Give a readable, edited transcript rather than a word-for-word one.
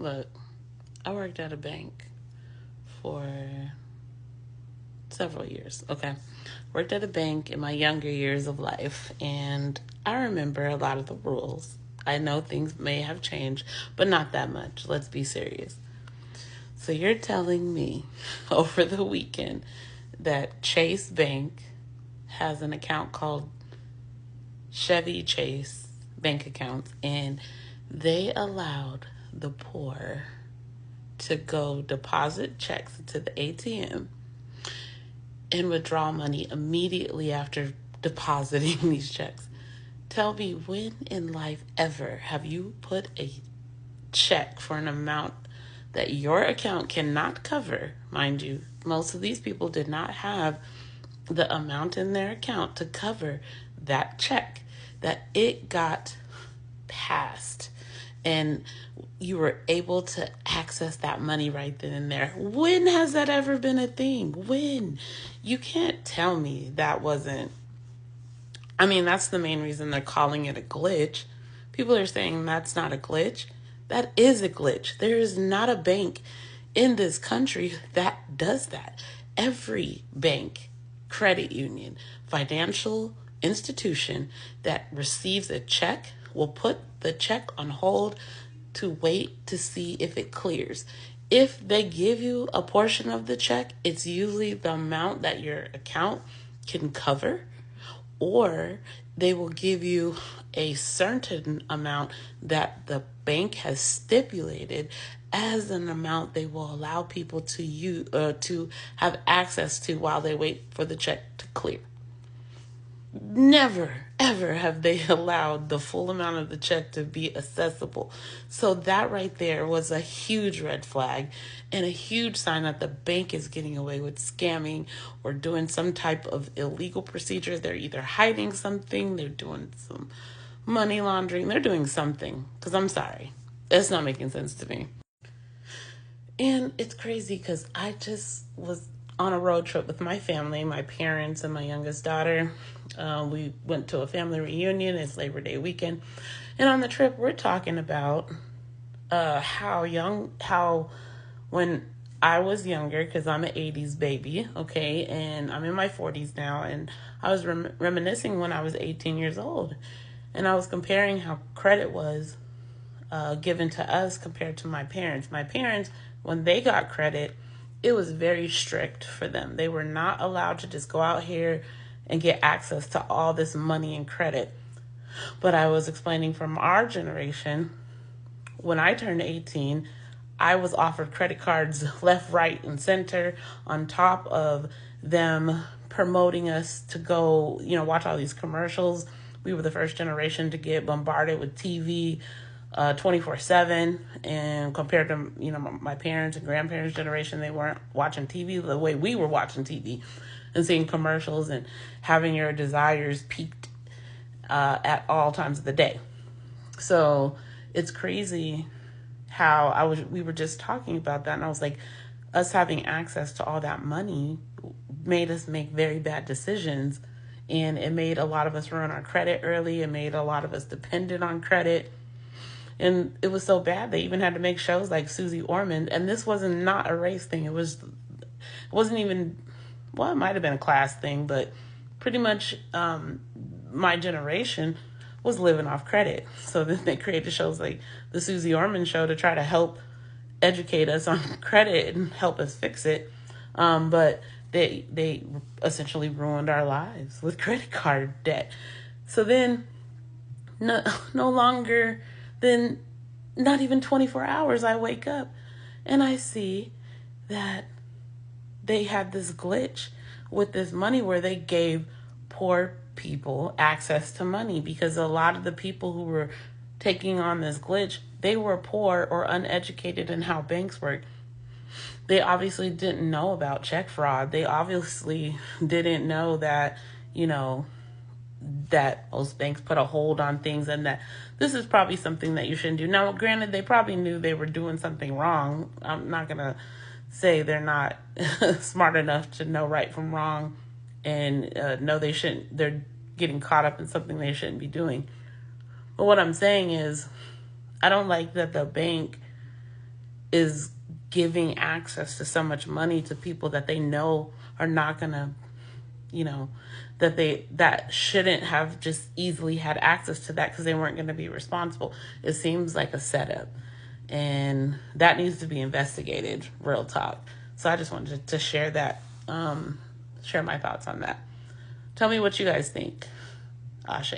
Look, I worked at a bank for several years. Okay. Worked at a bank in my younger years of life, and I remember a lot of the rules. I know things may have changed, but not that much. Let's be serious. So you're telling me over the weekend that Chase Bank has an account called Chevy Chase bank accounts, and they allowed the poor to go deposit checks into the ATM and withdraw money immediately after depositing these checks. Tell me, when in life ever have you put a check for an amount that your account cannot cover? Mind you, most of these people did not have the amount in their account to cover that check, that it got passed and you were able to access that money right then and there. When has that ever been a thing? When? You can't tell me that wasn't. I mean, that's the main reason they're calling it a glitch. People are saying that's not a glitch. That is a glitch. There is not a bank in this country that does that. Every bank, credit union, financial institution that receives a check will put the check on hold to wait to see if it clears. If they give you a portion of the check, it's usually the amount that your account can cover, or they will give you a certain amount that the bank has stipulated as an amount they will allow people to use to have access to while they wait for the check to clear. Never, ever have they allowed the full amount of the check to be accessible. So that right there was a huge red flag and a huge sign that the bank is getting away with scamming or doing some type of illegal procedure. They're either hiding something, they're doing some money laundering, they're doing something. Because I'm sorry, that's not making sense to me. And it's crazy because I just was on a road trip with my family, my parents, and my youngest daughter. We went to a family reunion. It's Labor Day weekend. And on the trip, we're talking about how when I was younger, because I'm an 80s baby, okay, and I'm in my 40s now, and I was reminiscing when I was 18 years old. And I was comparing how credit was given to us compared to my parents. My parents, when they got credit, it was very strict for them. They were not allowed to just go out here and get access to all this money and credit. But I was explaining from our generation, when I turned 18, I was offered credit cards left, right, and center, on top of them promoting us to go, watch all these commercials. We were the first generation to get bombarded with TV 24/7, and compared to my parents and grandparents' generation, they weren't watching TV the way we were watching TV and seeing commercials and having your desires piqued at all times of the day. So it's crazy how we were just talking about that, and I was like, us having access to all that money made us make very bad decisions, and it made a lot of us ruin our credit early. It made a lot of us dependent on credit. And it was so bad they even had to make shows like Susie Orman. And this wasn't not a race thing. It wasn't even, well, it might have been a class thing, but pretty much my generation was living off credit. So then they created shows like the Susie Orman Show to try to help educate us on credit and help us fix it. But they essentially ruined our lives with credit card debt. So then no longer than not even 24 hours, I wake up and I see that they had this glitch with this money where they gave poor people access to money, because a lot of the people who were taking on this glitch, they were poor or uneducated in how banks work. They obviously didn't know about check fraud. They obviously didn't know that, that most banks put a hold on things, and that this is probably something that you shouldn't do. Now, granted, they probably knew they were doing something wrong. I'm not going to say they're not smart enough to know right from wrong and know they're getting caught up in something they shouldn't be doing. But what I'm saying is, I don't like that the bank is giving access to so much money to people that they know are not going to, that shouldn't have just easily had access to that because they weren't going to be responsible. It seems like a setup, and that needs to be investigated, real talk. So I just wanted to share that, share my thoughts on that. Tell me what you guys think. Ashe.